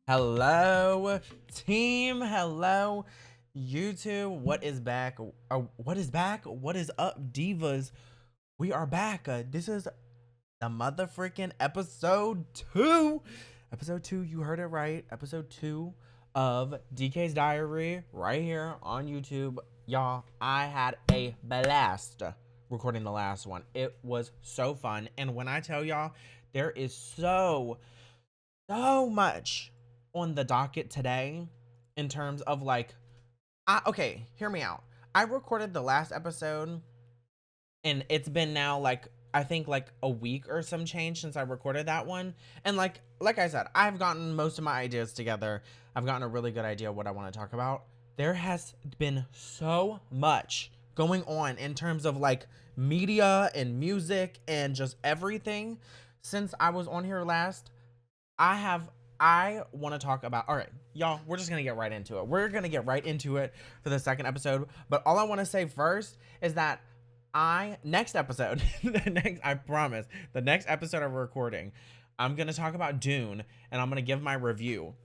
Hello, team. Hello, YouTube. What is back? What is back? What is up, divas? We are back. This is the motherfucking episode 2. Episode 2, you heard it right. Episode 2 of DK's Diary right here on YouTube. Y'all, I had a blast recording the last one. It was so fun. And when I tell y'all, there is so much on the docket today in terms of like okay, hear me out. I recorded the last episode and it's been now like I think like a week or some change since I recorded that one. And like I said, I've gotten most of my ideas together. I've gotten a really good idea of what I want to talk about. There has been so much going on in terms of like media and music and just everything since I was on here last. I want to talk about, all right, y'all, we're just going to get right into it. We're going to get right into it for the second episode. But all I want to say first is that next episode, I promise, the next episode of recording, I'm going to talk about Dune and I'm going to give my review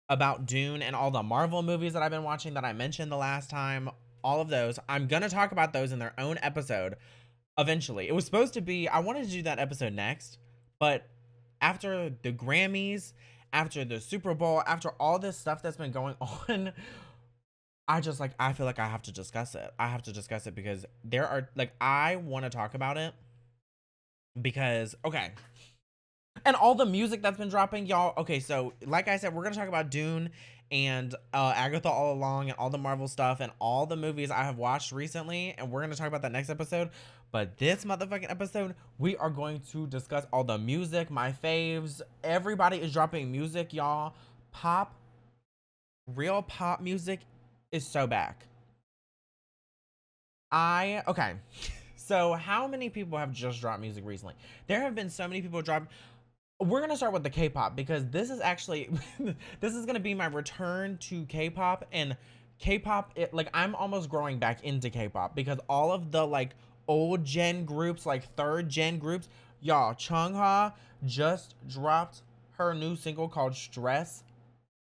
about Dune and all the Marvel movies that I've been watching that I mentioned the last time. All of those. I'm going to talk about those in their own episode eventually. It was supposed to be, I wanted to do that episode next, but after the Grammys, after the Super Bowl, after all this stuff that's been going on, I feel like I have to discuss it. I have to discuss it because there are, like, I want to talk about it because, okay. And all the music that's been dropping, y'all. Okay, so like I said, we're going to talk about Dune and Agatha All Along and all the Marvel stuff and all the movies I have watched recently. And we're going to talk about that next episode. But this motherfucking episode, we are going to discuss all the music, my faves. Everybody is dropping music, y'all. Pop, real pop music is so back. Okay. So how many people have just dropped music recently? There have been so many people dropped. We're going to start with the K-pop because this is actually, this is going to be my return to K-pop. And K-pop, like, I'm almost growing back into K-pop because all of the, like, old gen groups, like, third gen groups, y'all, Chungha just dropped her new single called Stress.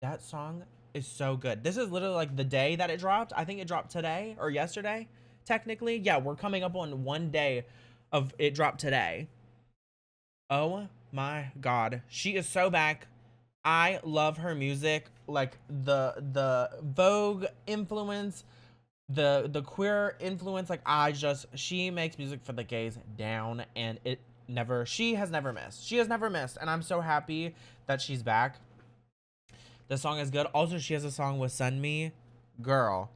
That song is so good. This is literally, like, the day that it dropped. I think it dropped today or yesterday, technically. Yeah, we're coming up on one day of it dropped today. Oh my god, she is so back. I love her music, like the Vogue influence, the queer influence. Like she makes music for the gays down, and she has never missed, and I'm so happy that she's back. The song is good. Also, she has a song with Sunmi, girl.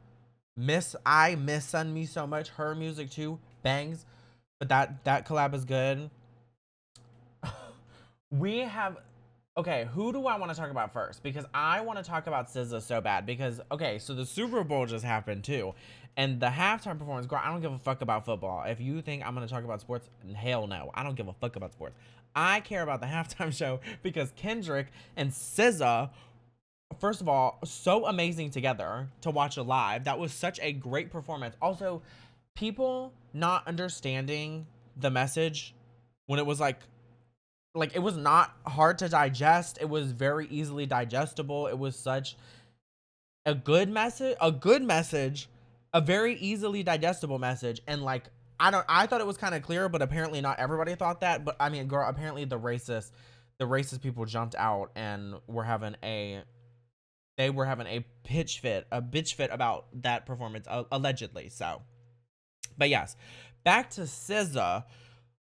I miss Sunmi so much. Her music too bangs, but that collab is good. Okay, who do I want to talk about first? Because I want to talk about SZA so bad. Because, okay, so the Super Bowl just happened too. And the halftime performance, girl, I don't give a fuck about football. If you think I'm going to talk about sports, hell no. I don't give a fuck about sports. I care about the halftime show because Kendrick and SZA, first of all, so amazing together to watch it live. That was such a great performance. Also, people not understanding the message when it was like it was not hard to digest. It was very easily digestible. It was such a good message, a very easily digestible message. And like, I thought it was kind of clear, but apparently not everybody thought that. But I mean, girl, apparently the racist people jumped out and were having a bitch fit about that performance, allegedly. So, but yes, back to SZA.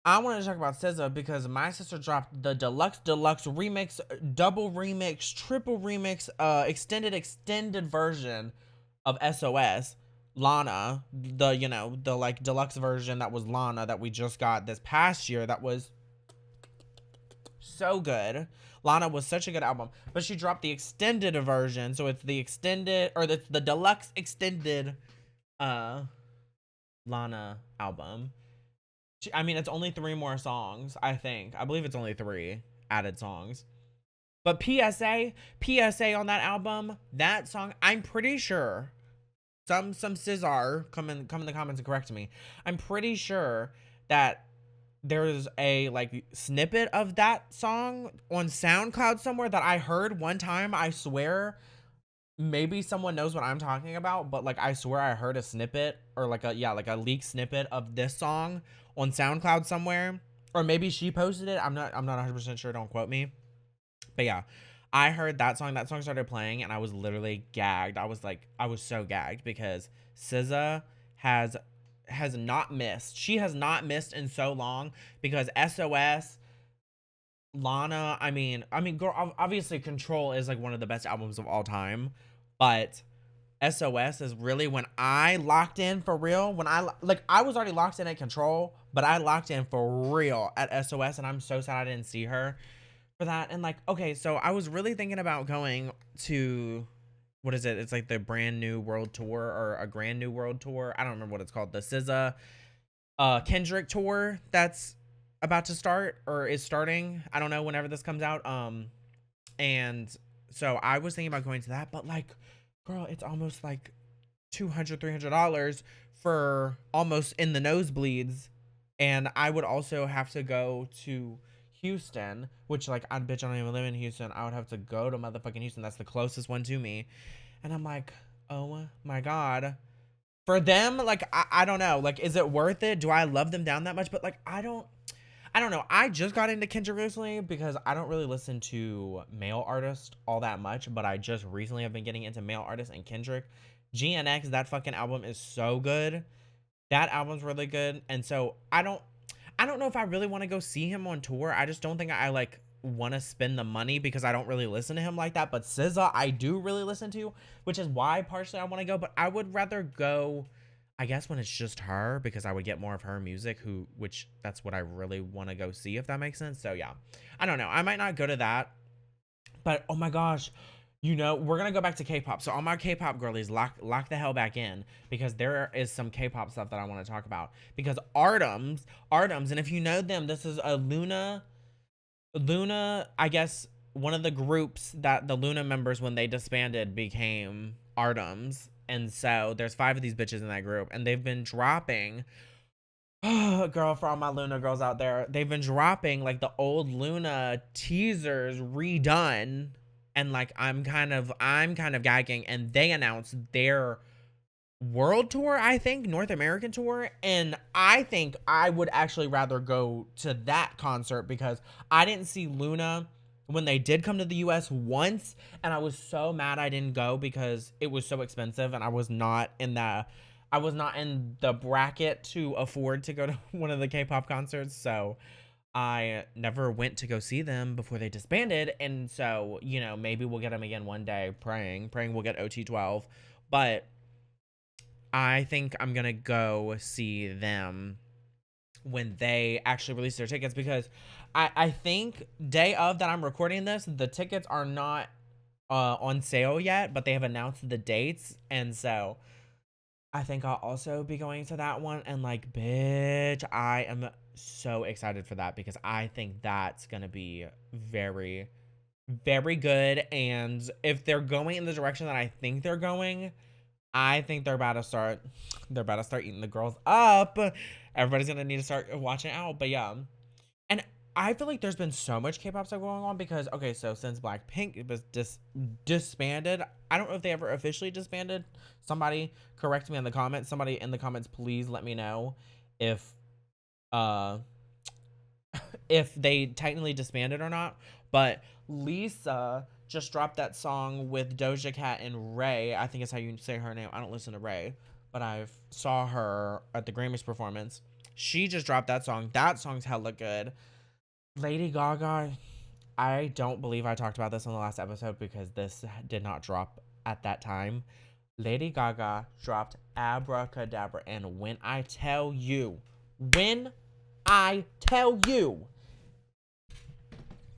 I wanted to talk about SZA because my sister dropped the deluxe remix, double remix, triple remix, extended version of SOS, Lana, the like deluxe version that was Lana that we just got this past year. That was so good. Lana was such a good album, but she dropped the extended version, so it's the extended, or it's the deluxe extended Lana album. I mean, it's only 3 more songs, I think. I believe it's only 3 added songs. But PSA on that album, that song, I'm pretty sure, some Cesar, come in the comments and correct me. I'm pretty sure that there's a like snippet of that song on SoundCloud somewhere that I heard one time. I swear, maybe someone knows what I'm talking about, but like I swear I heard a snippet or like a leaked snippet of this song on SoundCloud somewhere, or maybe she posted it. I'm not 100% sure. Don't quote me. But yeah, I heard that song. That song started playing, and I was literally gagged. I was so gagged because SZA has not missed. She has not missed in so long because SOS, Lana. Girl. Obviously, Control is like one of the best albums of all time, but SOS is really when I locked in for real. When I was already locked in at Control, but I locked in for real at SOS, and I'm so sad I didn't see her for that. And like, okay, so I was really thinking about going to, what is it? It's like the brand new world tour or a grand new world tour. I don't remember what it's called. The SZA Kendrick tour that's about to start or is starting. I don't know, whenever this comes out. And so I was thinking about going to that, but like, girl, it's almost like $200-$300 for almost in the nosebleeds. And I would also have to go to Houston, which like, I don't even live in Houston. I would have to go to motherfucking Houston. That's the closest one to me. And I'm like, oh my God. For them, like, I don't know. Like, is it worth it? Do I love them down that much? But like, I don't know. I just got into Kendrick recently because I don't really listen to male artists all that much, but I just recently have been getting into male artists and Kendrick. GNX, that fucking album is so good. That album's really good. And so I don't know if I really want to go see him on tour. I just don't think I like want to spend the money because I don't really listen to him like that. But SZA, I do really listen to, which is why partially I want to go. But I would rather go, I guess, when it's just her, because I would get more of her music, which that's what I really want to go see, if that makes sense. So yeah, I don't know. I might not go to that, but oh my gosh, we're going to go back to K-pop. So all my K-pop girlies, lock the hell back in, because there is some K-pop stuff that I want to talk about. Because Artems, and if you know them, this is a Luna, I guess one of the groups that the Luna members, when they disbanded, became Artems. And so there's 5 of these bitches in that group, and they've been dropping, oh, girl, for all my Luna girls out there, they've been dropping like the old Luna teasers redone. And like, I'm kind of gagging, and they announced their world tour, I think, North American tour. And I think I would actually rather go to that concert, because I didn't see Luna when they did come to the US once, and I was so mad I didn't go because it was so expensive, and I was not in the bracket to afford to go to one of the K-pop concerts. So I never went to go see them before they disbanded. And so, maybe we'll get them again one day, praying we'll get OT12. But I think I'm going to go see them when they actually release their tickets, because I think day of that I'm recording this, the tickets are not on sale yet, but they have announced the dates. And so I think I'll also be going to that one. And like, bitch, I am so excited for that, because I think that's going to be very, very good. And if they're going in the direction that I think they're going, I think they're about to start eating the girls up. Everybody's going to need to start watching out. But yeah. And I feel like there's been so much K-pop stuff going on, because, okay, so since Blackpink was disbanded, I don't know if they ever officially disbanded. Somebody correct me in the comments. Somebody in the comments, please let me know if they technically disbanded or not. But Lisa just dropped that song with Doja Cat and Ray. I think it's how you say her name. I don't listen to Ray, but I saw her at the Grammys performance. She just dropped that song. That song's hella good. Lady Gaga, I don't believe I talked about this on the last episode, because this did not drop at that time. Lady Gaga dropped Abracadabra, and when I tell you,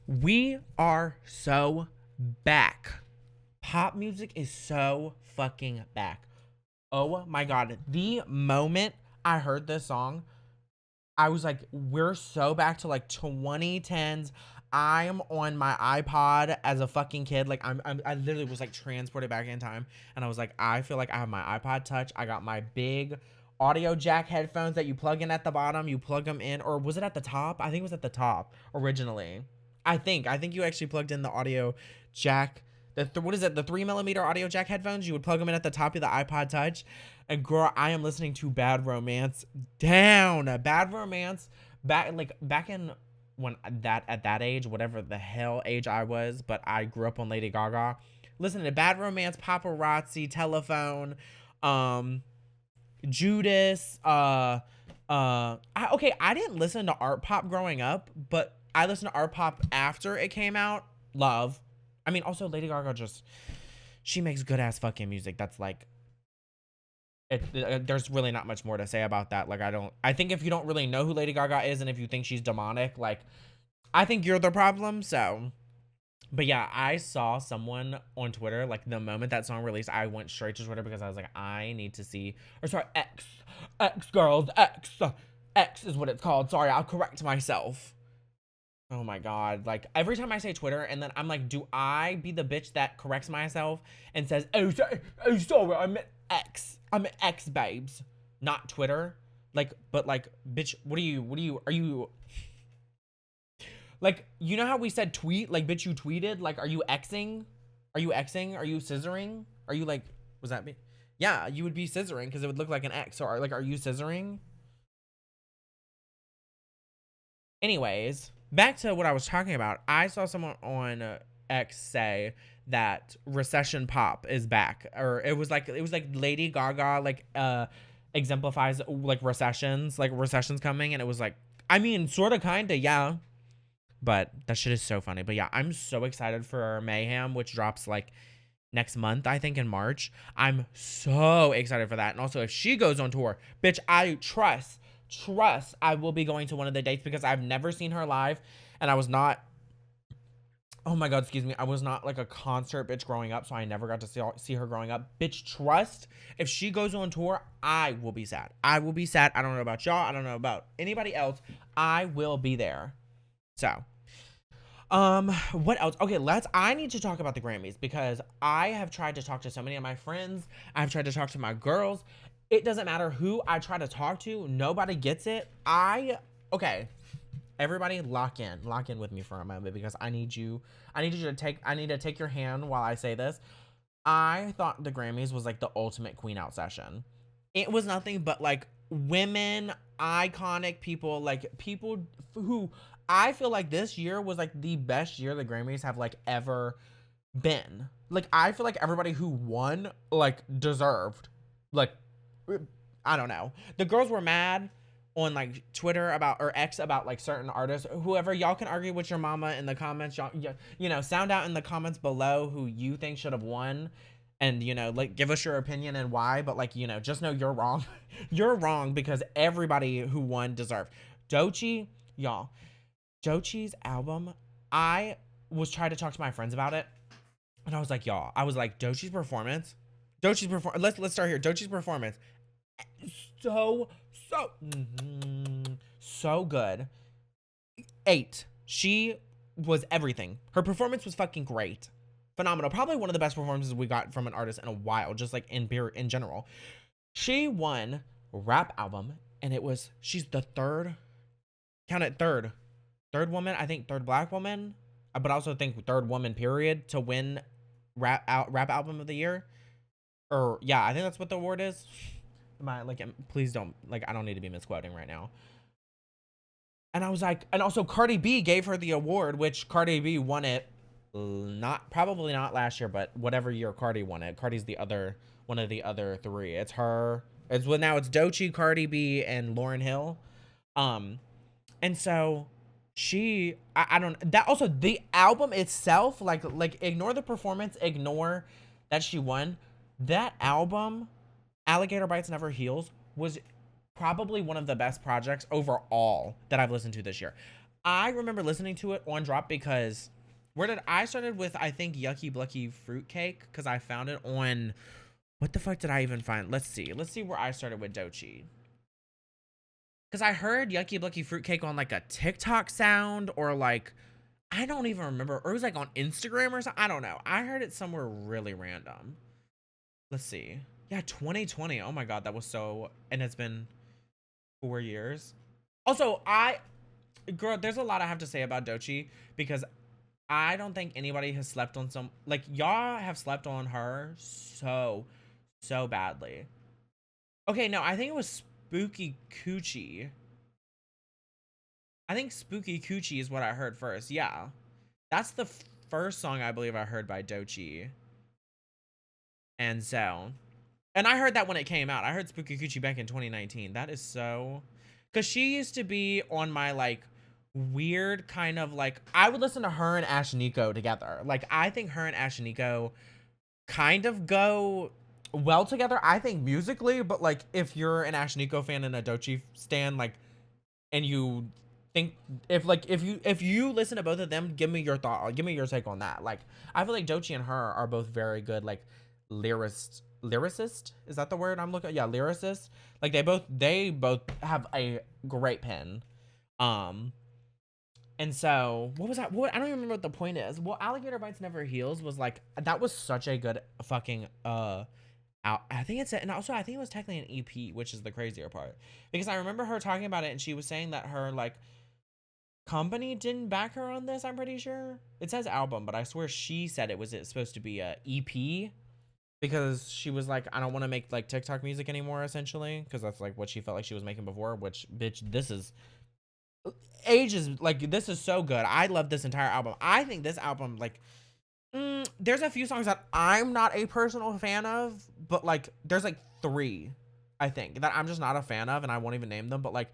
we are so back. Pop music is so fucking back. Oh my God. The moment I heard this song, I was like, we're so back to like 2010s. I'm on my iPod as a fucking kid. Like, I literally was like transported back in time. And I was like, I feel like I have my iPod Touch. I got my big audio jack headphones that you plug in at the bottom. You plug them in, or was it at the top? I think it was at the top originally. I think you actually plugged in the audio jack. What is it? The 3mm audio jack headphones. You would plug them in at the top of the iPod Touch. And girl, I am listening to Bad Romance down. Bad Romance back in when at that age, whatever the hell age I was, but I grew up on Lady Gaga. Listening to Bad Romance, Paparazzi, Telephone, Judas. I didn't listen to art pop growing up, but I listened to art pop after it came out. Love. I mean, also Lady Gaga she makes good ass fucking music. That's like, there's really not much more to say about that. Like, I think if you don't really know who Lady Gaga is and if you think she's demonic, like, I think you're the problem. So, but yeah, I saw someone on Twitter, like the moment that song released, I went straight to Twitter because I was like, I need to see, or sorry, X girls, X is what it's called. Sorry, I'll correct myself. Oh my God. Like, every time I say Twitter and then I'm like, do I be the bitch that corrects myself and says, oh sorry, I meant X. I meant X, babes. Not Twitter. Like, but like, bitch, are you, like, you know how we said tweet? Like, bitch, you tweeted? Like, are you Xing? Are you Xing? Are you scissoring? Are you like, was that me? Yeah, you would be scissoring because it would look like an X. So, are you scissoring? Anyways, back to what I was talking about. I saw someone on X say that recession pop is back, or it was like Lady Gaga like exemplifies like recessions coming, and it was like, I mean, sort of, kind of, yeah. But that shit is so funny. But yeah, I'm so excited for Mayhem, which drops like next month, I think in March. I'm so excited for that. And also, if she goes on tour, bitch, I trust I will be going to one of the dates because I've never seen her live, and I was not, oh my God, excuse me, I was not like a concert bitch growing up, so I never got to see her growing up. Bitch, trust, if she goes on tour, I will be sad. I will be sad. I don't know about y'all. I don't know about anybody else. I will be there. So, what else? Okay, I need to talk about the Grammys because I have tried to talk to so many of my friends. I've tried to talk to my girls. It doesn't matter who I try to talk to. Nobody gets it. Okay. Everybody lock in with me for a moment because I need to take your hand while I say this. I thought the Grammys was like the ultimate queen out session. It was nothing but like women, iconic people, like people who I feel like this year was like the best year the Grammys have like ever been. Like, I feel like everybody who won like deserved, like, I don't know. The girls were mad on like Twitter about, or X, about like certain artists. Whoever, y'all can argue with your mama in the comments. Y'all, you know, sound out in the comments below who you think should have won, and you know, like, give us your opinion and why. But like, you know, just know you're wrong. You're wrong because everybody who won deserved. Doechii, y'all. Doechii's album. I was trying to talk to my friends about it, and I was like, y'all. I was like, Doechii's performance. Let's start here. Doechii's performance. So good. 8. She was everything. Her performance was fucking great. Phenomenal. Probably one of the best performances we got from an artist in a while, just like in general. She won rap album, and she's the third woman, I think, third black woman, but I also think third woman period to win rap album of the year. Or yeah, I think that's what the award is. Please don't, like, I don't need to be misquoting right now. And I was like, and also Cardi B gave her the award, which Cardi B won it, probably not last year, but whatever year Cardi won it. Cardi's one of the other 3. It's her. Now it's Doechii, Cardi B, and Lauryn Hill. And so I don't, that also, the album itself, like ignore the performance, ignore that she won. That album, Alligator Bites Never Heals, was probably one of the best projects overall that I've listened to this year. I remember listening to it on drop because I started with, I think, Yucky Blucky Fruitcake, because I found it on, what the fuck did I even find? Let's see where I started with Doechii. Because I heard Yucky Blucky Fruitcake on like a TikTok sound, or like, I don't even remember, or it was like on Instagram or something. I don't know. I heard it somewhere really random. Let's see. Yeah, 2020. Oh my god, that was so, and it's been 4 years. Also, girl, there's a lot I have to say about Doechii because I don't think anybody has slept on some, like, y'all have slept on her so badly. Okay, no, I think it was Spooky Coochie. I think Spooky Coochie is what I heard first. Yeah. That's the first song I believe I heard by Doechii. And so, and I heard that when it came out. I heard Spooky Coochie back in 2019. That is so, because she used to be on my, like, weird kind of, like, I would listen to her and ASHNIKKO together. Like, I think her and ASHNIKKO kind of go well together, I think, musically, but, like, if you're an ASHNIKKO fan and a Doechii stan, like, and you think, if you listen to both of them, give me your thought, give me your take on that. Like, I feel like Doechii and her are both very good, like, lyricist, is that the word I'm looking at? Yeah, lyricist. Like, they both have a great pen. And so, what was that? What, I don't even remember what the point is. Well, Alligator Bites Never Heals was, like, that was such a good fucking I think it's, and also I think it was technically an EP, which is the crazier part, because I remember her talking about it and she was saying that her, like, company didn't back her on this. I'm pretty sure it says album, but I swear she said it was supposed to be a EP, because she was like, I don't want to make, like, TikTok music anymore, essentially, because that's, like, what she felt like she was making before, which, bitch, this is ages, like, this is so good. I love this entire album. I think this album, like, there's a few songs that I'm not a personal fan of, but, like, there's, like, 3, I think, that I'm just not a fan of, and I won't even name them, but, like,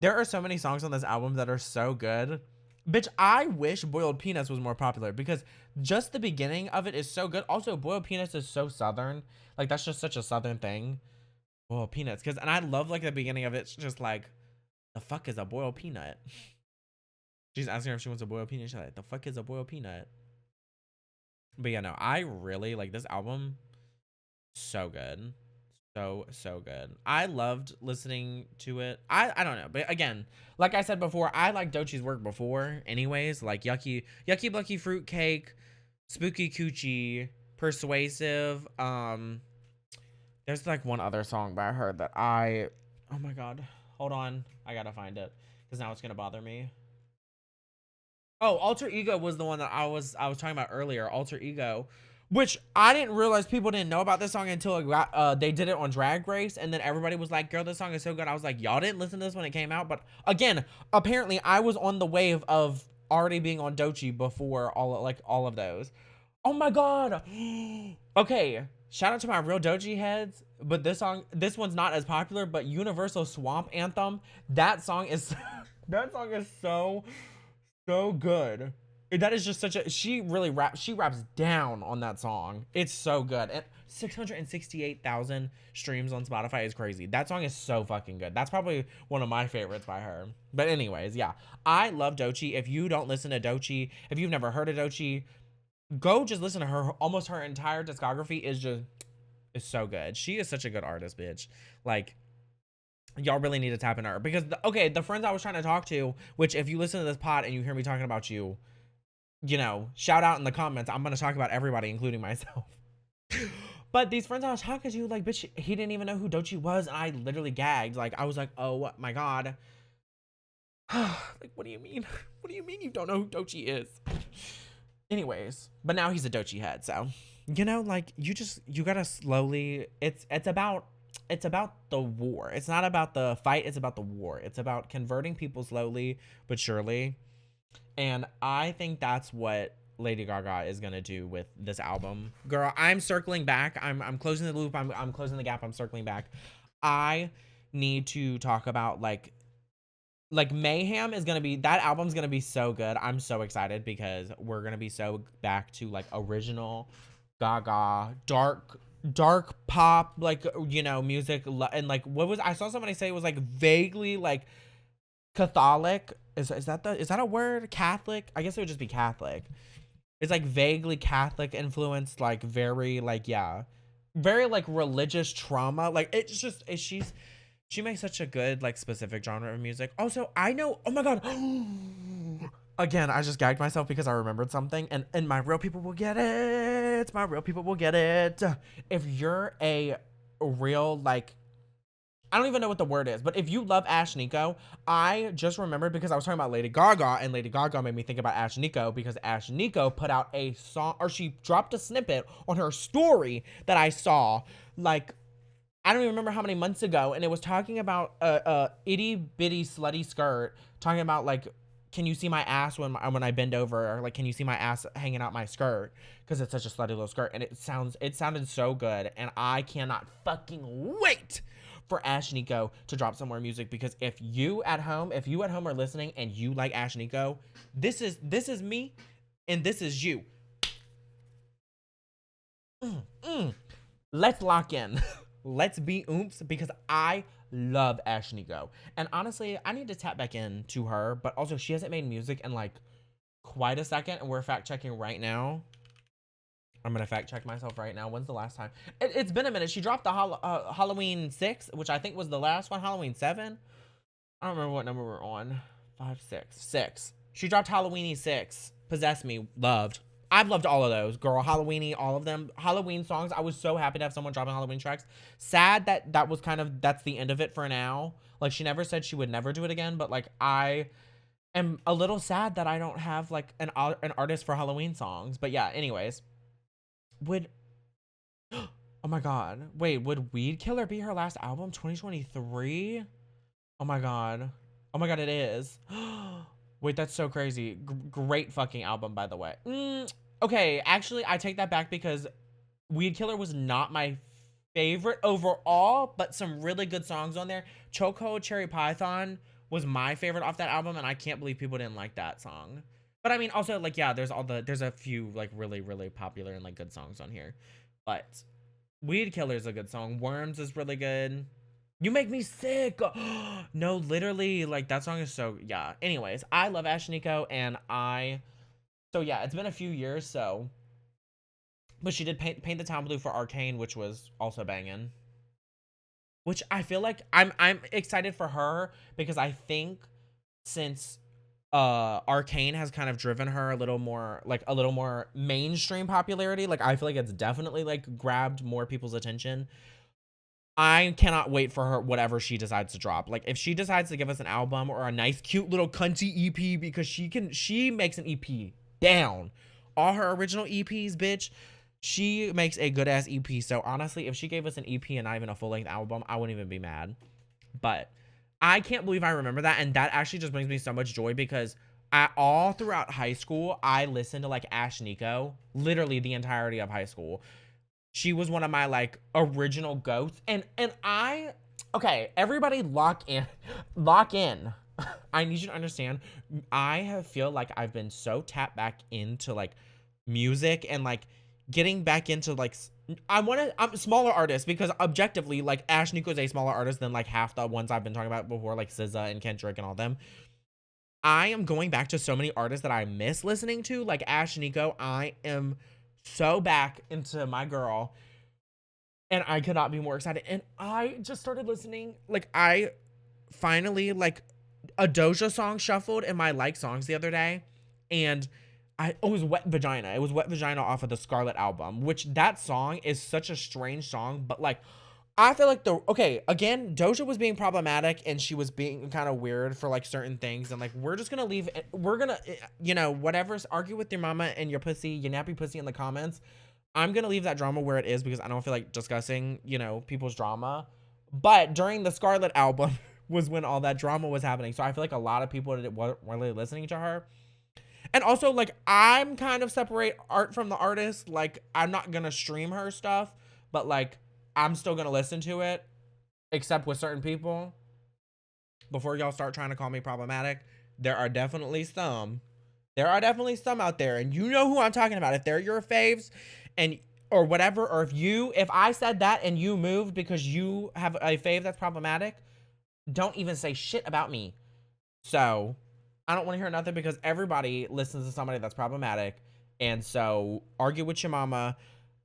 there are so many songs on this album that are so good. Bitch, I wish Boiled Peanuts was more popular, because just the beginning of it is so good. Also, Boiled Peanuts is so Southern. Like, that's just such a Southern thing. Boiled Peanuts. And I love, like, the beginning of it. It's just like, the fuck is a boiled peanut? She's asking her if she wants a boiled peanut. She's like, the fuck is a boiled peanut? But yeah, no, I really like this album. So good. So good. I loved listening to it. I don't know, but again, like I said before, I like Doechii's work before anyways, like Yucky Blucky Fruitcake, Spooky Coochie, Persuasive. There's, like, one other song by her that oh my god, hold on, I gotta find it, because now it's gonna bother me. Oh, Alter Ego was the one that I was talking about earlier. Alter Ego, which I didn't realize people didn't know about this song until it got, they did it on Drag Race, and then everybody was like, girl, this song is so good. I was like, y'all didn't listen to this when it came out, but again, apparently I was on the wave of already being on Doechii before all of those. Oh my god. Okay, shout out to my real Doechii heads, but this one's not as popular, but Universal Swamp Anthem, that song is that song is so good. That is just such a, she raps down on that song. It's so good. And 668,000 streams on Spotify is crazy. That song is so fucking good. That's probably one of my favorites by her. But anyways, yeah, I love Doechii. If you don't listen to Doechii, if you've never heard of Doechii, go just listen to her. Almost her entire discography is so good. She is such a good artist, bitch. Like, y'all really need to tap into her, because the friends I was trying to talk to, which if you listen to this pod and you hear me talking about you, you know, shout out in the comments. I'm gonna talk about everybody, including myself. But these friends I was talking to, like, bitch, he didn't even know who Doechii was, and I literally gagged. Like, I was like, oh my god. Like, what do you mean? What do you mean you don't know who Doechii is? Anyways, but now he's a Doechii head, so, you know, like, you gotta slowly, it's about the war. It's not about the fight, it's about the war. It's about converting people slowly but surely. And I think that's what Lady Gaga is gonna do with this album. Girl, I'm circling back. I'm closing the loop. I'm closing the gap. I'm circling back. I need to talk about, like Mayhem is gonna be, that album's gonna be so good. I'm so excited, because we're gonna be so back to, like, original Gaga, dark pop, like, you know, music. And, like, I saw somebody say it was, like, vaguely, like, Catholic. Is that a word? Catholic? I guess it would just be Catholic. It's, like, vaguely Catholic influenced, like, very, like, yeah, very, like, religious trauma. Like, it's just, she makes such a good, like, specific genre of music. Also, I know, oh my god, again, I just gagged myself because I remembered something, and my real people will get it. My real people will get it. If you're a real, like, I don't even know what the word is, but if you love ASHNIKKO, I just remembered because I was talking about Lady Gaga, and Lady Gaga made me think about ASHNIKKO because ASHNIKKO put out a song, or she dropped a snippet on her story that I saw, like, I don't even remember how many months ago, and it was talking about a itty bitty slutty skirt, talking about, like, can you see my ass when I bend over, or like, can you see my ass hanging out my skirt, because it's such a slutty little skirt, and it sounded so good, and I cannot fucking wait for ASHNIKKO to drop some more music, because if you at home are listening and you like ASHNIKKO, this is me, and this is you. Let's lock in. Let's be oomps, because I love ASHNIKKO. And honestly, I need to tap back in to her, but also she hasn't made music in like quite a second, and we're fact checking right now. I'm gonna fact check myself right now. When's the last time? It's been a minute. She dropped the Halloween 6, which I think was the last one. Halloween 7. I don't remember what number we're on. 5, 6. She dropped Halloweeny 6. Possess Me. Loved. I've loved all of those. Girl, Halloweeny, all of them. Halloween songs. I was so happy to have someone dropping Halloween tracks. Sad that was kind of, that's the end of it for now. Like, she never said she would never do it again, but like, I am a little sad that I don't have like an artist for Halloween songs. But yeah, anyways. Oh my god. Wait, would Weed Killer be her last album? 2023? Oh my god. Oh my god, it is. Wait, that's so crazy. Great fucking album, by the way. Okay, actually, I take that back because Weed Killer was not my favorite overall, but some really good songs on there. Choco Cherry Python was my favorite off that album, and I can't believe people didn't like that song. But I mean, also, like, yeah, there's a few, like, really, really popular and, like, good songs on here. But Weed Killer is a good song. Worms is really good. You Make Me Sick. No, literally, like, that song is so, yeah. Anyways, I love ASHNIKKO, and so, yeah, it's been a few years, so. But she did Paint the Town Blue for Arcane, which was also banging. Which I feel like, I'm excited for her, because I think since Arcane has kind of driven her a little more mainstream popularity, like, I feel like it's definitely, like, grabbed more people's attention. I cannot wait for her, whatever she decides to drop. Like, if she decides to give us an album or a nice, cute little cunty EP, because she makes an EP down. All her original EPs, bitch, she makes a good ass EP. So honestly, if she gave us an EP and not even a full length album, I wouldn't even be mad. But I can't believe I remember that, and that actually just brings me so much joy, because all throughout high school, I listened to, like, ASHNIKKO, literally the entirety of high school. She was one of my, like, original goats, and okay, everybody lock in. I need you to understand, I feel like I've been so tapped back into, like, music, and, like, getting back into, like, I'm smaller artists, because objectively, like, ASHNIKKO is a smaller artist than, like, half the ones I've been talking about before, like SZA and Kendrick and all them. I am going back to so many artists that I miss listening to, like ASHNIKKO. I am so back into my girl, and I could not be more excited. And I just started listening, like, I finally, like, a Doja song shuffled in my like songs the other day, and it was Wet Vagina. It was Wet Vagina off of the Scarlet album, which that song is such a strange song, but, like, I feel like again, Doja was being problematic, and she was being kind of weird for, like, certain things, and, like, we're just gonna leave it, we're gonna, you know, whatever's, argue with your mama and your pussy, your nappy pussy in the comments. I'm gonna leave that drama where it is, because I don't feel like discussing, you know, people's drama. But during the Scarlet album was when all that drama was happening, so I feel like a lot of people weren't really listening to her. And also, like, I'm kind of separate art from the artist. Like, I'm not gonna stream her stuff, but, like, I'm still gonna listen to it, except with certain people. Before y'all start trying to call me problematic, there are definitely some out there, and you know who I'm talking about. If they're your faves, and or whatever, or if I said that and you moved because you have a fave that's problematic, don't even say shit about me. So I don't want to hear nothing, because everybody listens to somebody that's problematic. And so argue with your mama.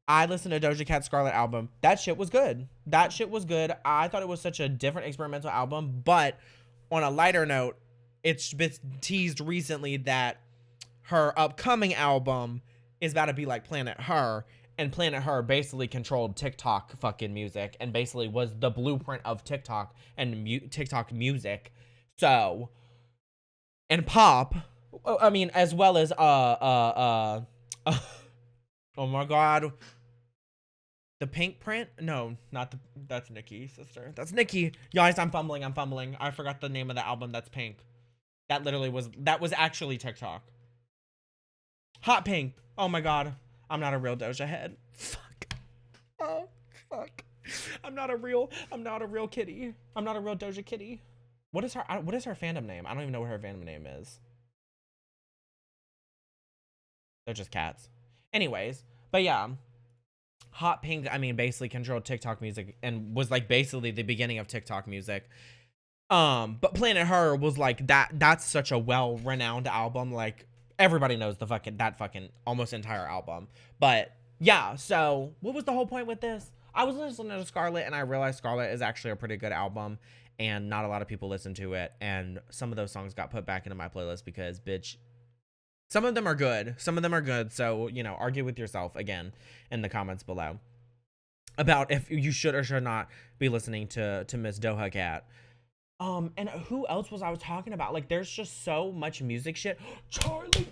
I listened to Doja Cat's Scarlet album. That shit was good. I thought it was such a different experimental album. But on a lighter note, it's been teased recently that her upcoming album is about to be like Planet Her. and Planet Her basically controlled TikTok fucking music and basically was the blueprint of TikTok and TikTok music. So, and pop, I mean, as well as oh my god, the Pink Print? No, not the, that's Nicki, sister. That's Nicki. Guys, I'm fumbling. I forgot the name of the album that's Pink. That literally was, that was actually TikTok. Hot Pink. Oh my god. I'm not a real Doja head. Fuck. Oh, fuck. I'm not a real kitty. I'm not a real Doja kitty. What is her fandom name? I don't even know what her fandom name is. They're just cats. Anyways, but yeah. Hot Pink, I mean, basically controlled TikTok music and was like basically the beginning of TikTok music. But Planet Her was like that's such a well-renowned album. Like everybody knows that fucking almost entire album. But yeah, so what was the whole point with this? I was listening to Scarlet and I realized Scarlet is actually a pretty good album and not a lot of people listen to it. And some of those songs got put back into my playlist because, bitch, some of them are good. Some of them are good. So, you know, argue with yourself again in the comments below about if you should or should not be listening to Miss Doja Cat. And who else was I talking about? Like, there's just so much music shit. Charlie.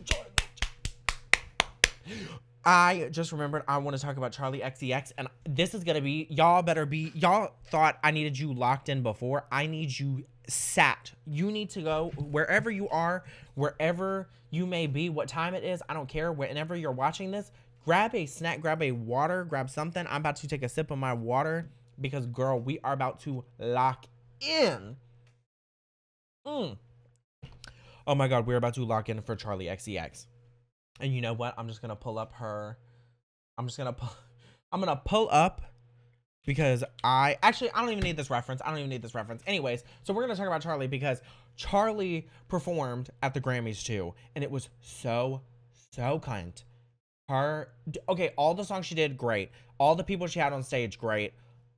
I just remembered I want to talk about Charli XCX, and this is gonna be, y'all thought I needed you locked in before. I need you sat. You need to go wherever you are, wherever you may be, what time it is, I don't care. Whenever you're watching this, grab a snack, grab a water, grab something. I'm about to take a sip of my water because, girl, we are about to lock in. Oh my god, we're about to lock in for Charli XCX. And you know what? I'm just gonna pull up her. I'm gonna pull up because I don't even need this reference. Anyways, so we're gonna talk about Charli because Charli performed at the Grammys too, and it was so cunt. All the songs she did, great. All the people she had on stage, great.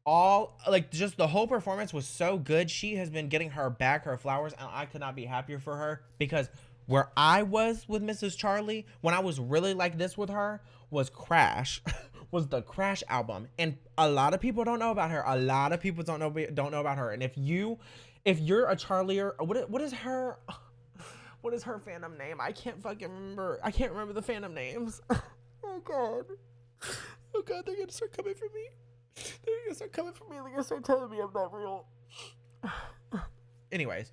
All, like, just the whole performance was so good. She has been getting her flowers, and I could not be happier for her because where I was with Mrs. Charli, when I was really like this with her, was Crash, was the Crash album. And a lot of people don't know about her. A lot of people don't know about her. And if you're a Charlier, what is her fandom name? I can't fucking remember. I can't remember the fandom names. Oh god, they're gonna start coming for me. They're gonna start telling me I'm not real. Anyways,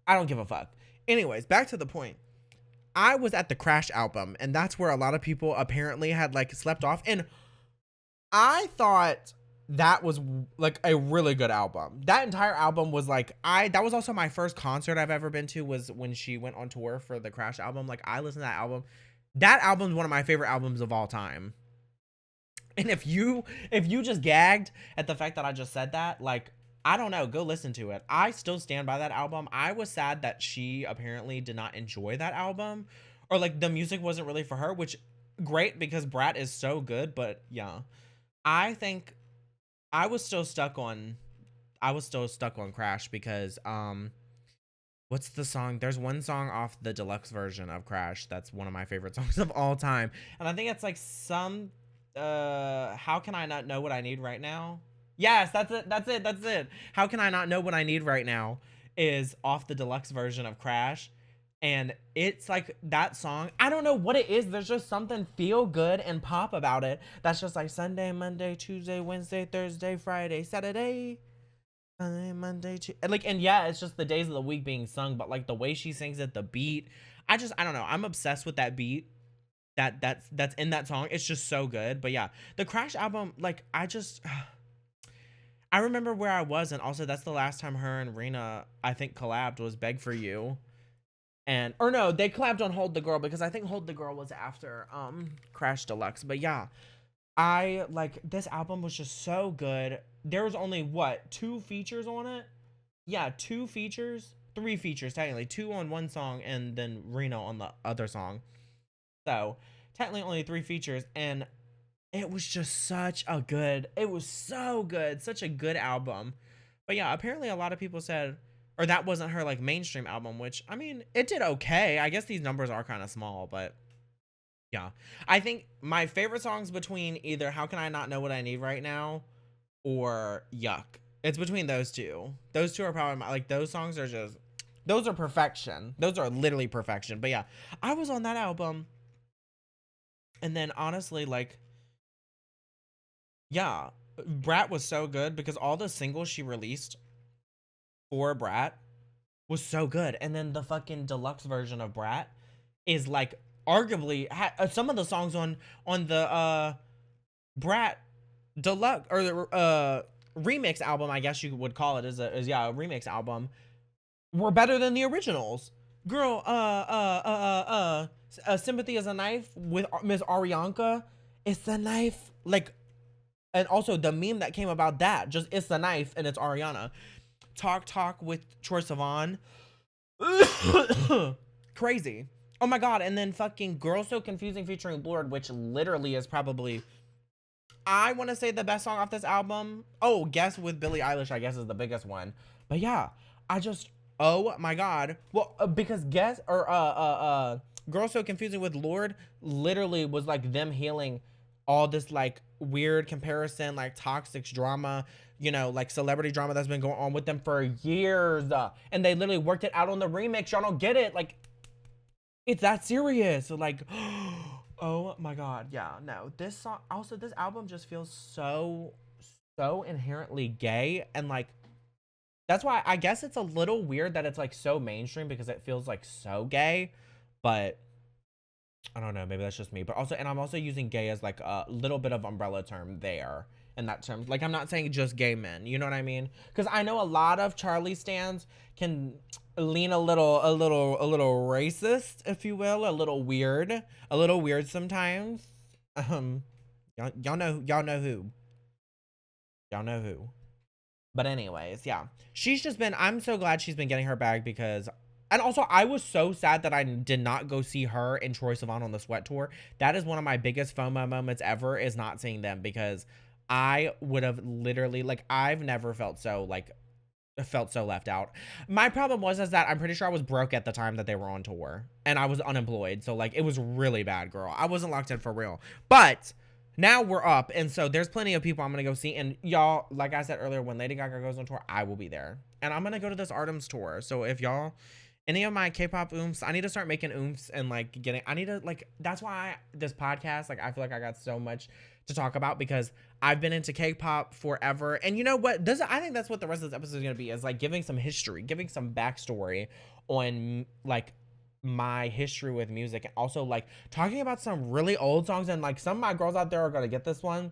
I don't give a fuck. Anyways, back to the point. I was at the Crash album, and that's where a lot of people apparently had, like, slept off. And I thought that was, like, a really good album. That entire album was, like, that was also my first concert I've ever been to, was when she went on tour for the Crash album. Like, I listened to that album. That album is one of my favorite albums of all time. And if you just gagged at the fact that I just said that, like, I don't know, go listen to it. I still stand by that album. I was sad that she apparently did not enjoy that album, or like the music wasn't really for her, which great because Brat is so good, but yeah. I think I was still stuck on Crash because what's the song? There's one song off the deluxe version of Crash that's one of my favorite songs of all time. And I think it's like How Can I Not Know What I Need Right Now? Yes, that's it. How Can I Not Know What I Need Right Now is off the deluxe version of Crash. And it's like that song, I don't know what it is. There's just something feel good and pop about it. That's just like Sunday, Monday, Tuesday, Wednesday, Thursday, Friday, Saturday, Sunday, Monday, Tuesday. Like, and yeah, it's just the days of the week being sung, but like the way she sings it, the beat, I don't know. I'm obsessed with that beat. That's in that song. It's just so good. But yeah, the Crash album, like, I remember where I was, and also that's the last time her and Rena, I think, collabed was Beg For You. Or no, they collabed on Hold the Girl, because I think Hold the Girl was after Crash Deluxe. But yeah, this album was just so good. There was only, what, 2 features on it? Yeah, 2 features? 3 features, technically. 2 on one song, and then Rena on the other song. So, technically only 3 features, and it was just such a good album. But yeah, apparently a lot of people said, or that wasn't her, like, mainstream album, which, I mean, it did okay. I guess these numbers are kind of small, but Yeah. I think my favorite songs between either How Can I Not Know What I Need Right Now or Yuck. It's between those two. Those two are probably like, those songs are just, those are perfection. Those are literally perfection. But yeah, I was on that album. And then honestly, like, yeah, Brat was so good because all the singles she released for Brat was so good. And then the fucking deluxe version of Brat is like arguably some of the songs on the Brat deluxe or the remix album, I guess you would call it, is a remix album, were better than the originals. Girl, Sympathy is a Knife with Miss Arianka. It's a knife, like, and also the meme that came about that, just it's a knife and it's Ariana. Talk with Troye Sivan. Crazy. Oh my god, and then fucking Girl So Confusing featuring Lorde, which literally is probably, I want to say, the best song off this album. Oh, Guess with Billie Eilish, I guess, is the biggest one. But yeah, I just, oh my god. Well, because Guess, or Girl So Confusing with Lorde literally was like them healing all this like weird comparison, like toxic drama, you know, like celebrity drama that's been going on with them for years. And they literally worked it out on the remix. Y'all don't get it. Like, it's that serious. So like, oh my god. Yeah, no. This song, also this album just feels so inherently gay. And like, that's why I guess it's a little weird that it's like so mainstream because it feels like so gay. But I don't know, maybe that's just me. But also, and I'm also using gay as like a little bit of umbrella term there in that term. Like, I'm not saying just gay men, you know what I mean? Because I know a lot of CHARLI stans can lean a little racist, if you will, a little weird sometimes. Y'all know who. Y'all know who. But anyways, yeah. She's just been, I'm so glad she's been getting her bag because, and also I was so sad that I did not go see her and Troye Sivan on the Sweat Tour. That is one of my biggest FOMO moments ever, is not seeing them, because I would have literally, like, I've never felt so left out. My problem was is that I'm pretty sure I was broke at the time that they were on tour and I was unemployed. So like, it was really bad, girl. I wasn't locked in for real. But now we're up, and so there's plenty of people I'm gonna go see. And y'all, like I said earlier, when Lady Gaga goes on tour, I will be there. And I'm gonna go to this Artemis tour. So if y'all, any of my K-pop oomphs, I need to start making oomphs and like I need to, like, that's why this podcast, like, I feel like I got so much to talk about because I've been into K-pop forever. And you know what? I think that's what the rest of this episode is gonna be, is like giving some history, giving some backstory on like my history with music, and also like talking about some really old songs. And like, some of my girls out there are gonna get this one,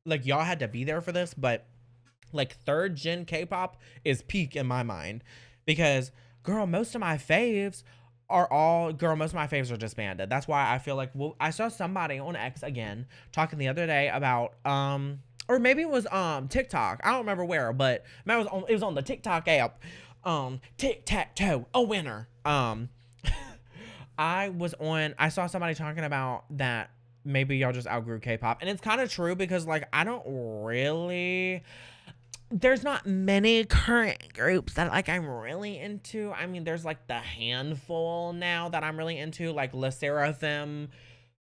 like, y'all had to be there for this, but like, third gen K-pop is peak in my mind, because girl, most of my faves are disbanded. That's why I feel like, well, I saw somebody on X again talking the other day about or maybe it was TikTok, I don't remember where, but it was on the TikTok app, tic-tac-toe, a winner. I saw somebody talking about that maybe y'all just outgrew K-pop. And it's kind of true, because like, there's not many current groups that like I'm really into. I mean, there's like the handful now that I'm really into, like Le Seraphim.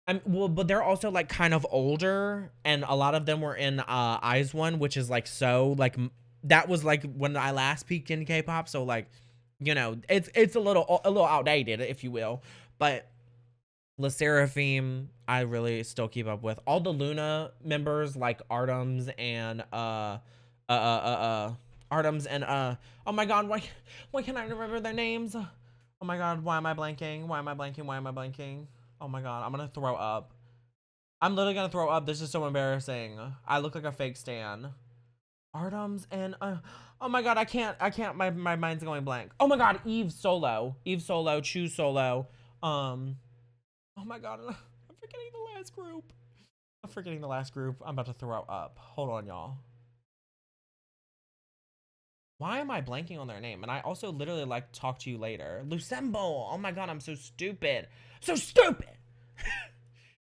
But they're also like kind of older, and a lot of them were in Eyes One, which is like, so like, that was like when I last peaked in K-pop. So like, you know, it's a little outdated, if you will. But Le Seraphim, I really still keep up with. All the Luna members, like Artems and oh my god, why can't I remember their names? Oh my god, why am I blanking? Oh my god, I'm gonna throw up. I'm literally gonna throw up. This is so embarrassing. I look like a fake stan. Artems and oh my god, I can't, my mind's going blank. Oh my god, Eve Solo, Choose Solo. Oh my god, I'm forgetting the last group. I'm about to throw up. Hold on, y'all. Why am I blanking on their name? And I also literally like Talk to You Later. Lucemble. Oh my god, I'm so stupid.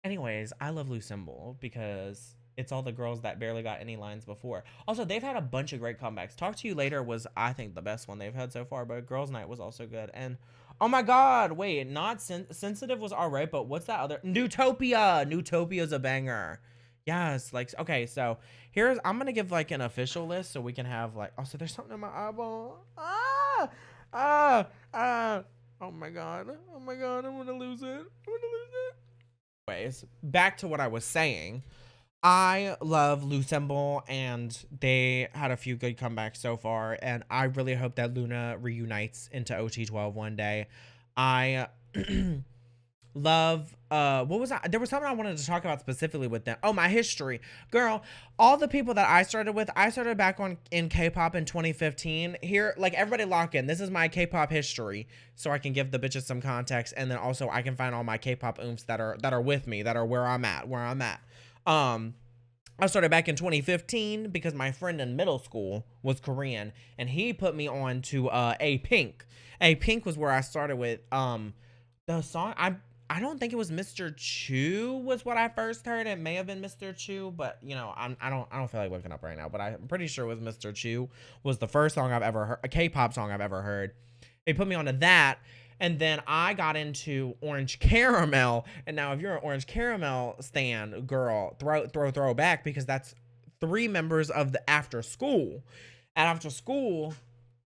Anyways, I love Lucemble because it's all the girls that barely got any lines before. Also, they've had a bunch of great comebacks. Talk to You Later was, I think, the best one they've had so far, but Girls Night was also good. And Oh my god, wait, not sensitive was alright, but what's that other? Newtopia. Newtopia's a banger. Yes, like okay, so here's I'm gonna give like an official list so we can have like oh so there's something in my eyeball. Ah oh my god. Oh my god, I'm gonna lose it. I'm gonna lose it. Anyways, back to what I was saying. I love Lucemble, and they had a few good comebacks so far, and I really hope that Luna reunites into OT12 one day. I love what was that? There was something I wanted to talk about specifically with them. Oh, my history. Girl, all the people that I started with, I started back on in K-pop in 2015. Here, like everybody lock in. This is my K-pop history, so I can give the bitches some context, and then also I can find all my K-pop oomps that are with me, that are where I'm at. I started back in 2015 because my friend in middle school was Korean, and he put me on to A Pink. A Pink was where I started with the song. I don't think it was Mr. Chu was what I first heard. It may have been Mr. Chu, but you know, I don't feel like looking up right now, but I'm pretty sure it was Mr. Chu was the first song I've ever heard, a K-pop song I've ever heard. They put me onto that. And then I got into Orange Caramel. And now if you're an Orange Caramel stan, girl, throw back, because that's 3 members of the After School. And After School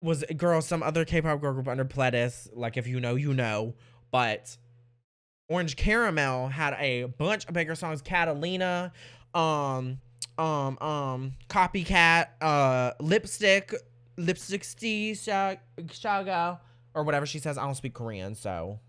was, girl, some other K-pop girl group under Pledis. Like, if you know, you know. But Orange Caramel had a bunch of bigger songs. Catalina, Copycat, Lipstick Stee, Shaga, or whatever she says. I don't speak Korean, so,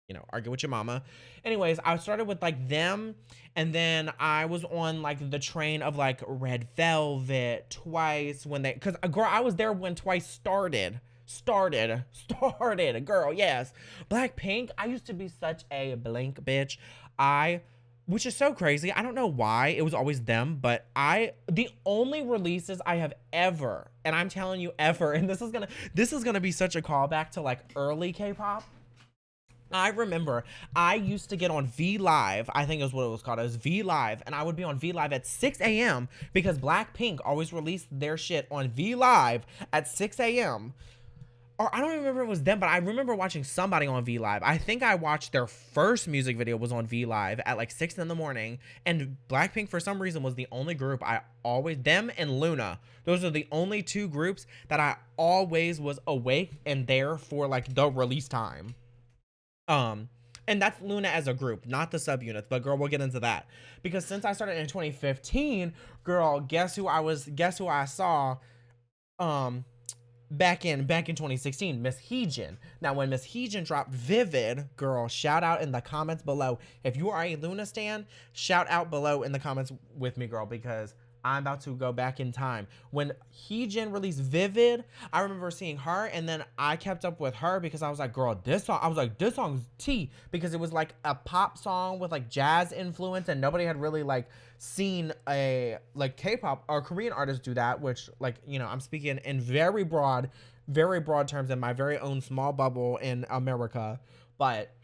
you know, argue with your mama. Anyways, I started with like them, and then I was on like the train of like Red Velvet, Twice, when they, cause girl, I was there when Twice started, girl, yes. Blackpink, I used to be such a Blink bitch. Which is so crazy. I don't know why it was always them, but the only releases I have ever, and I'm telling you ever, and this is gonna be such a callback to like early K-pop. I remember I used to get on V Live, I think is what it was called. It was V Live, and I would be on V Live at 6 a.m. because Blackpink always released their shit on V Live at 6 a.m. Or I don't even remember if it was them, but I remember watching somebody on V Live. I think I watched their first music video was on V Live at like 6 in the morning. And Blackpink, for some reason, was the only group them and Luna. Those are the only 2 groups that I always was awake and there for like the release time. And that's Luna as a group, not the subunits. But girl, we'll get into that. Because since I started in 2015, girl, guess who I saw? Back in 2016, Miss Heejin. Now, when Miss Heejin dropped Vivid, girl, shout out in the comments below. If you are a Luna stan, shout out below in the comments with me, girl, because I'm about to go back in time. When Heejin released Vivid, I remember seeing her, and then I kept up with her because I was like, girl, this song's T, because it was like a pop song with like jazz influence, and nobody had really like seen a like K-pop or Korean artist do that, which, like, you know, I'm speaking in very broad terms in my very own small bubble in America. But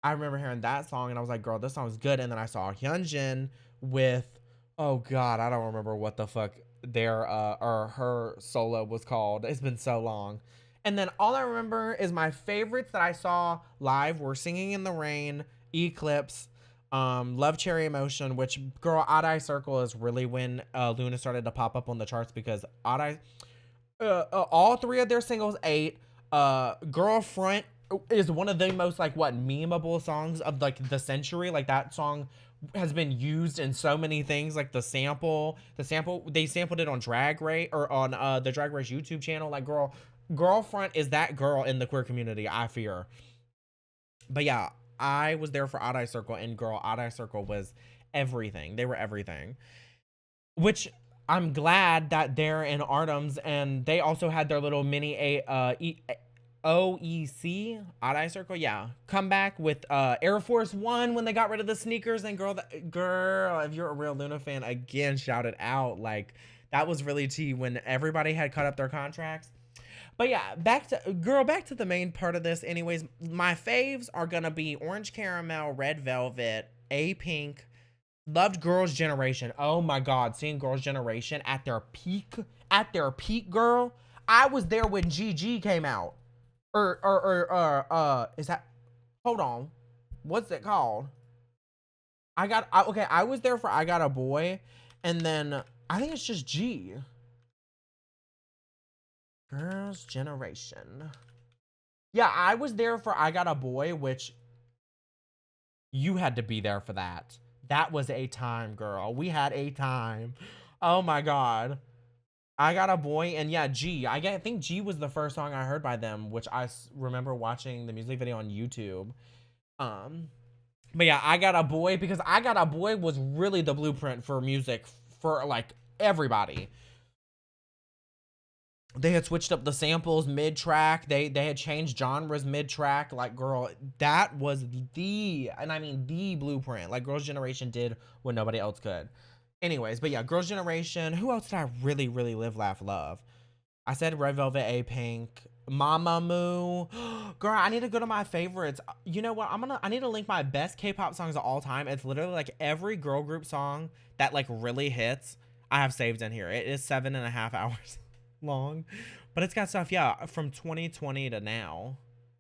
I remember hearing that song and I was like, girl, this song's good. And then I saw Hyunjin with, oh god, I don't remember what the fuck their or her solo was called. It's been so long. And then all I remember is my favorites that I saw live were Singing in the Rain, Eclipse, Love Cherry Emotion, which, girl, Odd Eye Circle is really when Luna started to pop up on the charts, because Odd Eye, all 3 of their singles ate. Girlfriend is one of the most like memeable songs of like the century. Like, that song has been used in so many things. Like the sample they sampled it on Drag Race, or on the Drag Race YouTube channel. Like, Girlfriend is that girl in the queer community, I fear. But yeah, I was there for Odd Eye Circle, and girl, Odd Eye Circle was everything. They were everything. Which I'm glad that they're in Artems, and they also had their little mini OEC, Odd Eye Circle, yeah, come back with Air Force One when they got rid of the sneakers. And girl, if you're a real Luna fan, again, shout it out. Like, that was really tea when everybody had cut up their contracts. But yeah, back to the main part of this. Anyways, my faves are gonna be Orange Caramel, Red Velvet, A Pink. Loved Girls' Generation. Oh my god, seeing Girls' Generation at their peak, girl. I was there when GG came out. Is that, hold on, what's it called? Okay, I was there for I Got a Boy, and then I think it's just G. Girls' Generation. Yeah, I was there for I Got a Boy, which you had to be there for that. That was a time, girl. We had a time. Oh my God. I Got a Boy, and yeah, G. I think G was the first song I heard by them, which I remember watching the music video on YouTube. But yeah, I Got a Boy, because I Got a Boy was really the blueprint for music for like everybody. They had switched up the samples mid-track. They had changed genres mid-track. Like, girl, that was and I mean the blueprint. Like, Girls' Generation did what nobody else could. Anyways, but yeah, Girls' Generation. Who else did I really, really live, laugh, love? I said Red Velvet, A-Pink, Mamamoo. Girl, I need to go to my favorites. You know what? I need to link my best K-pop songs of all time. It's literally like every girl group song that like really hits, I have saved in here. It is 7.5 hours long, but it's got stuff, yeah, from 2020 to now.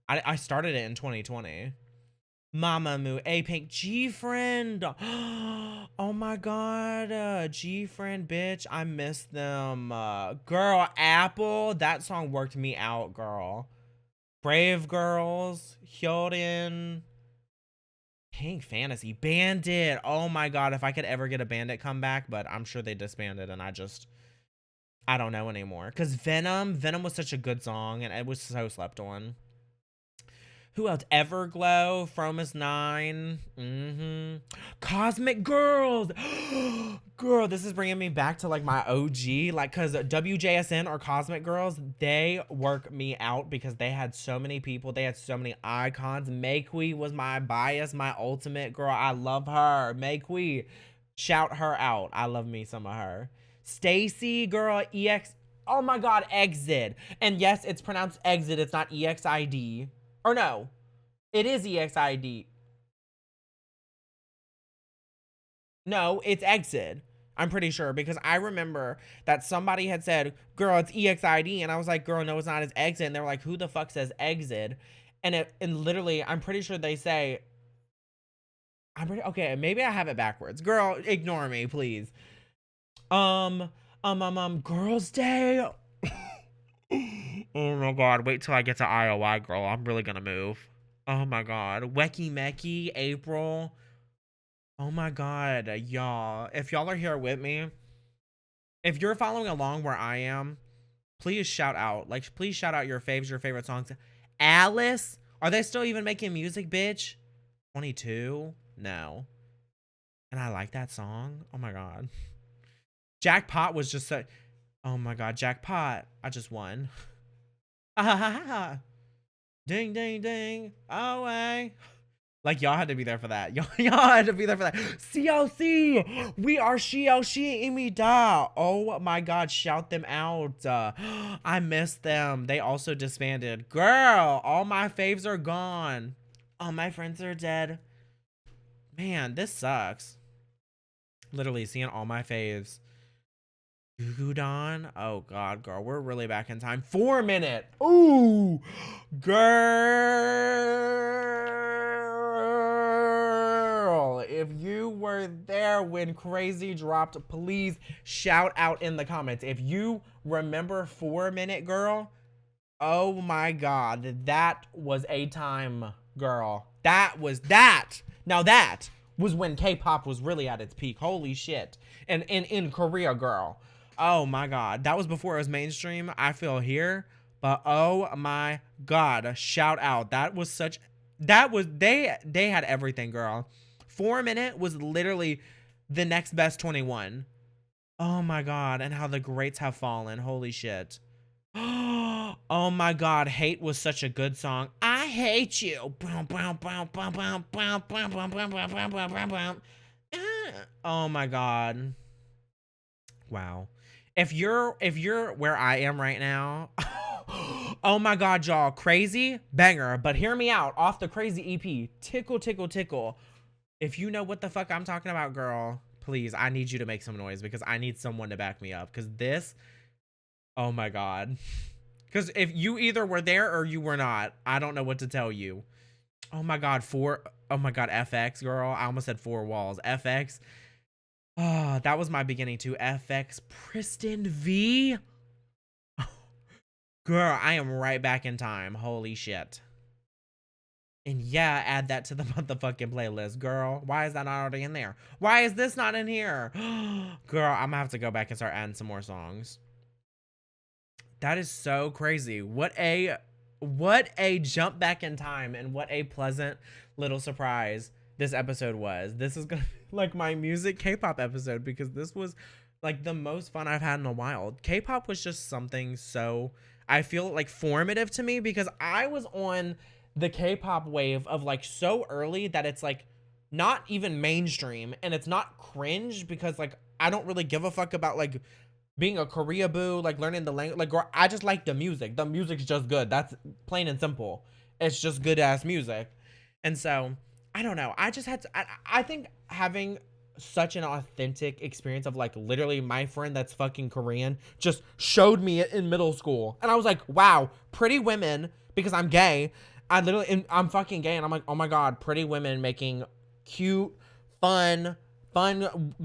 I started it in 2020. Mamamoo, A-Pink, G-Friend. Oh my God, G-Friend, bitch, I miss them. Girl, Apple, that song worked me out, girl. Brave Girls, Hyorin, Pink Fantasy, Bandit. Oh my God, if I could ever get a Bandit comeback, but I'm sure they disbanded and I don't know anymore. Because Venom was such a good song, and it was so slept on. Who else? Everglow, Fromus 9. Cosmic Girls. Girl, this is bringing me back to like my OG. Like, because WJSN or Cosmic Girls, they work me out because they had so many people. They had so many icons. Mayhui was my bias, my ultimate girl. I love her. Mayhui, shout her out. I love me some of her. Stacy, girl, oh my God, Exit. And yes, it's pronounced Exit. It's not EXID. Or no, it is EXID. No, it's Exit. I'm pretty sure, because I remember that somebody had said, girl, it's EXID. And I was like, girl, no, it's not, it's Exit. And they were like, who the fuck says Exit? And literally, I'm pretty sure they say, okay, maybe I have it backwards. Girl, ignore me, please. Girls' Day. Oh my God, wait till I get to IOI, girl. I'm really gonna move. Oh my God. Wecky Mecky, April. Oh my God, y'all. If y'all are here with me, if you're following along where I am, please shout out. Like, please shout out your faves, your favorite songs. Alice? Are they still even making music, bitch? 22? No. And I like that song. Oh my God. Jackpot was just so... Oh my God, Jackpot. I just won. Ding, ding, ding. Away. Like, y'all had to be there for that. Y'all had to be there for that. CLC. We are CLC Imida. Oh my God, shout them out. I miss them. They also disbanded. Girl, all my faves are gone. All my friends are dead. Man, this sucks. Literally seeing all my faves. Gugudon. Oh God, girl, we're really back in time. 4 minute. Ooh, girl. If you were there when Crazy dropped, please shout out in the comments. If you remember 4 minute, girl. Oh my God, that was a time, girl. That was that. Now that was when K-pop was really at its peak. Holy shit. And in Korea, girl. Oh my God, that was before it was mainstream. I feel here, but oh my God, shout out. That was they had everything, girl. 4 minute was literally the next best 21. Oh my God, and how the greats have fallen. Holy shit. Oh my God, Hate was such a good song. I hate you. Oh my God. Wow. If you're where I am right now, oh my God, y'all, Crazy banger. But hear me out, off the Crazy EP, Tickle Tickle Tickle. If you know what the fuck I'm talking about, girl, please, I need you to make some noise because I need someone to back me up. Because this, oh my God, Because if you either were there or you were not, I don't know what to tell you. Oh my God, oh my God, FX, girl. I almost said 4 walls. FX. Oh, that was my beginning too. FX, Priston V. Girl, I am right back in time. Holy shit. And yeah, add that to the motherfucking playlist, girl. Why is that not already in there? Why is this not in here? Girl, I'm gonna have to go back and start adding some more songs. That is so crazy. What a jump back in time, and what a pleasant little surprise this episode was. This is gonna be like my music K-pop episode, because this was like the most fun I've had in a while. K-pop was just something so, I feel like, formative to me, because I was on the K-pop wave of like so early that it's like not even mainstream, and it's not cringe, because like I don't really give a fuck about like being a Korea boo, like learning the language. Like, girl, I just like the music. The music's just good. That's plain and simple. It's just good ass music. And so I don't know. I just had to, I think having such an authentic experience of like literally my friend that's fucking Korean just showed me it in middle school. And I was like, wow, pretty women, because I'm gay. I'm fucking gay. And I'm like, oh my God, pretty women making cute, fun,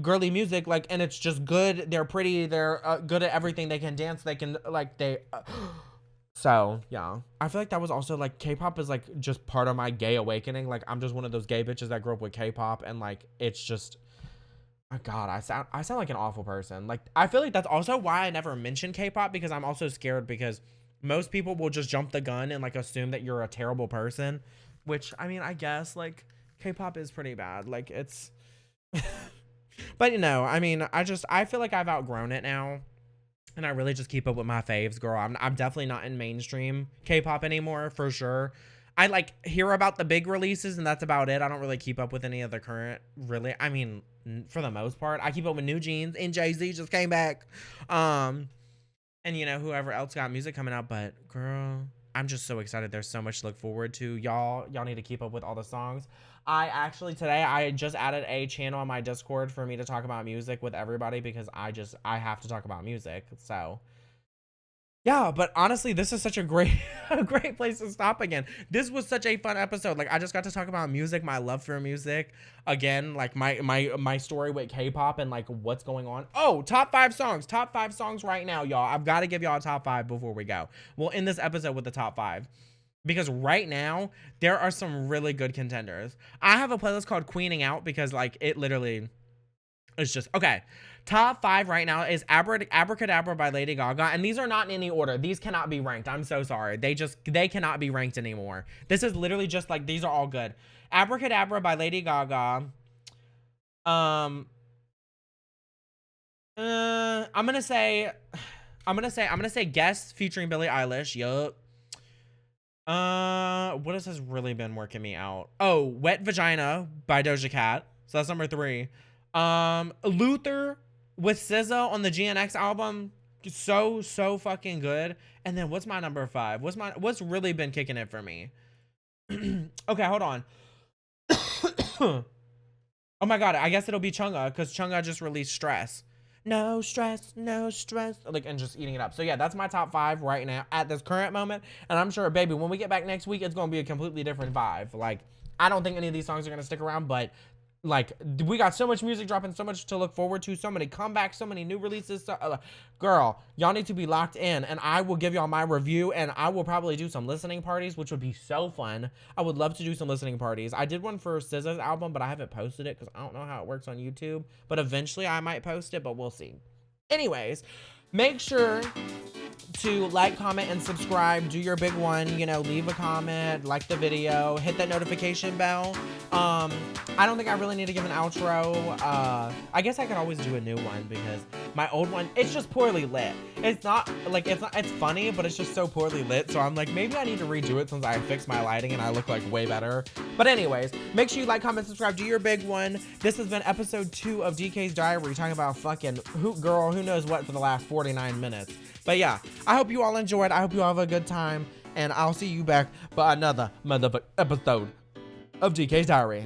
girly music. Like, and it's just good. They're pretty. They're good at everything. They can dance. They can so yeah, I feel like that was also like K-pop is like just part of my gay awakening. Like, I'm just one of those gay bitches that grew up with K-pop, and like it's just, oh God, I sound like an awful person. Like, I feel like that's also why I never mention K-pop, because I'm also scared, because most people will just jump the gun and like assume that you're a terrible person, which, I mean, I guess like K-pop is pretty bad. Like, it's but you know, I mean, I feel like I've outgrown it now. And I really just keep up with my faves, girl. I'm definitely not in mainstream K-pop anymore, for sure. I like hear about the big releases, and that's about it. I don't really keep up with any of the current, really. I mean, for the most part, I keep up with New Jeans, and Jay-Z just came back. And you know, whoever else got music coming out. But girl, I'm just so excited. There's so much to look forward to. Y'all need to keep up with all the songs. Today I just added a channel on my Discord for me to talk about music with everybody, because I have to talk about music. So yeah, but honestly, this is such a great place to stop again. This was such a fun episode. Like, I just got to talk about music, my love for music again, like my story with K-pop and like what's going on. Oh, top 5 songs right now, y'all. I've got to give y'all a top 5 before we go. We'll end this episode with the top 5. Because right now, there are some really good contenders. I have a playlist called Queening Out, because like it literally is just, okay. Top 5 right now is Abracadabra by Lady Gaga. And these are not in any order. These cannot be ranked. I'm so sorry. They cannot be ranked anymore. This is literally just like, these are all good. Abracadabra by Lady Gaga. I'm gonna say Guess featuring Billie Eilish. Yup. What has really been working me out? Oh, Wet Vagina by Doja Cat. So that's number 3. Luther with SZA on the GNX album. So fucking good. And then what's my number 5? What's really been kicking it for me? Okay, hold on. Oh my God, I guess it'll be Chungha, because Chungha just released Stress. No stress, like, and just eating it up. So yeah, that's my top 5 right now at this current moment. And I'm sure, baby, when we get back next week, it's going to be a completely different vibe. Like, I don't think any of these songs are going to stick around, but like, we got so much music dropping, so much to look forward to, so many comebacks, so many new releases. So, girl, y'all need to be locked in, and I will give y'all my review, and I will probably do some listening parties, which would be so fun. I would love to do some listening parties. I did one for SZA's album, but I haven't posted it because I don't know how it works on YouTube. But eventually I might post it, but we'll see. Anyways, make sure to like, comment, and subscribe. Do your big one, you know, leave a comment, like the video, hit that notification bell. I don't think I really need to give an outro. I guess I could always do a new one, because my old one, it's just poorly lit. It's not like, it's funny, but it's just so poorly lit. So I'm like, maybe I need to redo it since I fixed my lighting and I look like way better. But anyways, make sure you like, comment, subscribe, do your big one. This has been episode 2 of DK's Diary, talking about fucking who knows what for the last 49 minutes. But yeah, I hope you all enjoyed. I hope you all have a good time. And I'll see you back for another motherfucking episode of DK's Diary.